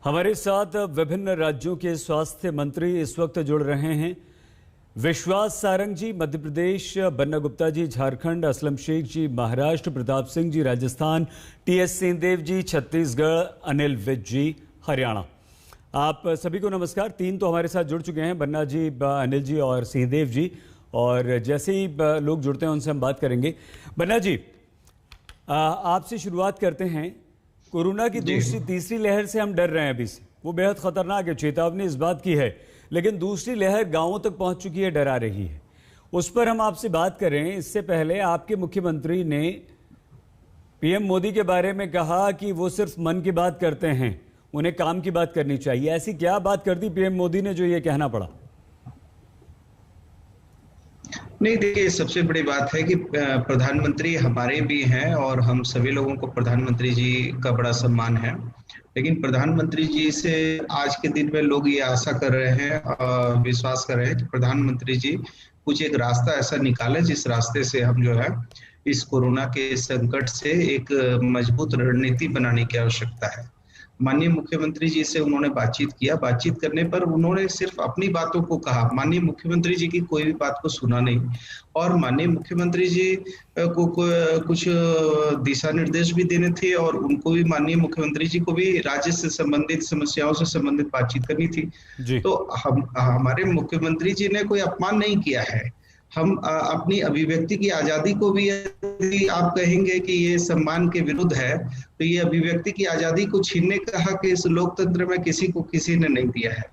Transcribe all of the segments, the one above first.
हमारे साथ विभिन्न राज्यों के स्वास्थ्य मंत्री इस वक्त जुड़ रहे हैं। विश्वास सारंग जी मध्य प्रदेश, बन्ना गुप्ता जी झारखंड, असलम शेख जी महाराष्ट्र, प्रताप सिंह जी राजस्थान, टीएस सिंहदेव जी छत्तीसगढ़, अनिल विज जी हरियाणा। आप सभी को नमस्कार। तीन तो हमारे साथ जुड़ चुके हैं, बन्ना जी, अनिल जी और सिंहदेव जी, और जैसे ही लोग जुड़ते हैं उनसे हम बात करेंगे। बन्ना जी, आपसे शुरुआत करते हैं। कोरोना की दूसरी तीसरी लहर से हम डर रहे हैं अभी से, वो बेहद खतरनाक है, चेतावनी इस बात की है, लेकिन दूसरी लहर गांवों तक पहुंच चुकी है, डरा रही है। उस पर हम आपसे बात करें। इससे पहले आपके मुख्यमंत्री ने पीएम मोदी के बारे में कहा कि वो सिर्फ मन की बात करते हैं, उन्हें काम की बात करनी चाहिए। ऐसी क्या बात कर दी पीएम मोदी ने जो ये कहना पड़ा? नहीं, देखिए, सबसे बड़ी बात है कि प्रधानमंत्री हमारे भी हैं और हम सभी लोगों को प्रधानमंत्री जी का बड़ा सम्मान है। लेकिन प्रधानमंत्री जी से आज के दिन में लोग ये आशा कर रहे हैं, विश्वास कर रहे हैं कि प्रधानमंत्री जी कुछ एक रास्ता ऐसा निकाले जिस रास्ते से हम जो है इस कोरोना के संकट से एक मजबूत रणनीति बनाने की आवश्यकता है। माननीय मुख्यमंत्री जी से उन्होंने बातचीत किया। बातचीत करने पर उन्होंने सिर्फ अपनी बातों को कहा, माननीय मुख्यमंत्री जी की कोई भी बात को सुना नहीं। और माननीय मुख्यमंत्री जी को कुछ दिशा निर्देश भी देने थे और उनको भी, माननीय मुख्यमंत्री जी को भी राज्य से संबंधित समस्याओं से संबंधित बातचीत करनी थी। तो हमारे मुख्यमंत्री जी ने कोई अपमान नहीं किया है। हम अपनी अभिव्यक्ति की आजादी को भी, यदि आप कहेंगे कि ये सम्मान के विरुद्ध है, तो ये अभिव्यक्ति की आजादी को छीनने का हक इस लोकतंत्र में किसी को किसी ने नहीं दिया है।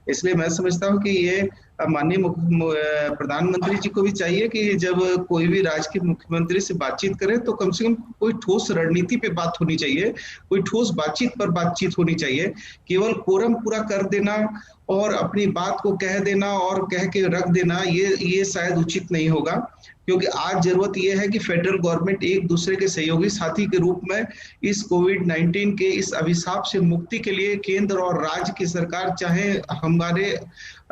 इसलिए मैं समझता हूँ कि ये माननीय प्रधानमंत्री जी को भी चाहिए कि जब कोई भी राज्य के मुख्यमंत्री से बातचीत करें तो कम से कम कोई ठोस रणनीति पे बात होनी चाहिए, कोई ठोस बातचीत पर बातचीत होनी चाहिए। केवल कोरम पूरा कर देना और अपनी बात को कह देना और कह के रख देना, ये शायद उचित नहीं होगा। क्योंकि आज जरूरत यह है कि फेडरल गवर्नमेंट एक दूसरे के सहयोगी साथी के रूप में इस कोविड-19 के इस अभिशाप से मुक्ति के लिए केंद्र और राज्य की सरकार, चाहे हमारे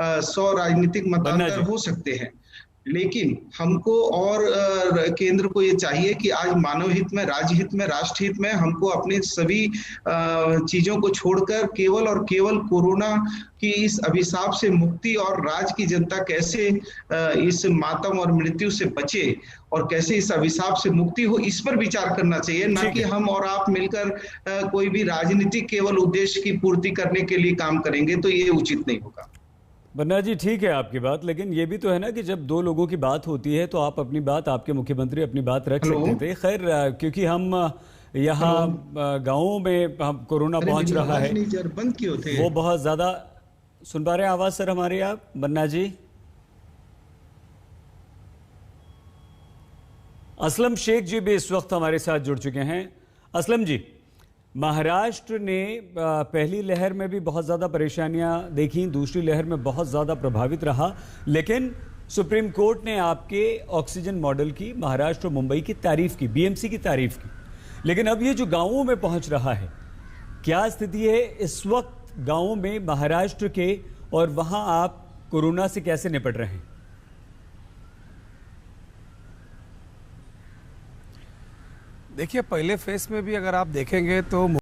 100 राजनीतिक मतांतर हो सकते हैं, लेकिन हमको और केंद्र को ये चाहिए कि आज मानव हित में, राज्य हित में, राष्ट्र हित में हमको अपनी सभी चीजों को छोड़कर केवल और केवल कोरोना की इस अभिशाप से मुक्ति और राज्य की जनता कैसे इस मातम और मृत्यु से बचे और कैसे इस अभिशाप से मुक्ति हो, इस पर विचार करना चाहिए, ना कि हम और आप मिलकर कोई भी राजनीतिक केवल उद्देश्य की पूर्ति करने के लिए काम करेंगे, तो ये उचित नहीं होगा। बन्ना जी, ठीक है आपकी बात, लेकिन ये भी तो है ना कि जब दो लोगों की बात होती है तो आप अपनी बात, आपके मुख्यमंत्री अपनी बात रख सकते थे। खैर, क्योंकि हम यहाँ गाँवों में हम कोरोना पहुंच रहा है, बंद क्यों थे? वो बहुत ज्यादा सुन पा रहे हैं आवाज सर हमारी आप, बन्ना जी? असलम शेख जी भी इस वक्त हमारे साथ जुड़ चुके हैं। असलम जी, महाराष्ट्र ने पहली लहर में भी बहुत ज़्यादा परेशानियां देखी, दूसरी लहर में बहुत ज़्यादा प्रभावित रहा, लेकिन सुप्रीम कोर्ट ने आपके ऑक्सीजन मॉडल की, महाराष्ट्र और मुंबई की तारीफ की, बीएमसी की तारीफ की। लेकिन अब ये जो गांवों में पहुंच रहा है, क्या स्थिति है इस वक्त गांवों में महाराष्ट्र के, और वहां आप कोरोना से कैसे निपट रहे हैं? देखिए, पहले फेज में भी अगर आप देखेंगे तो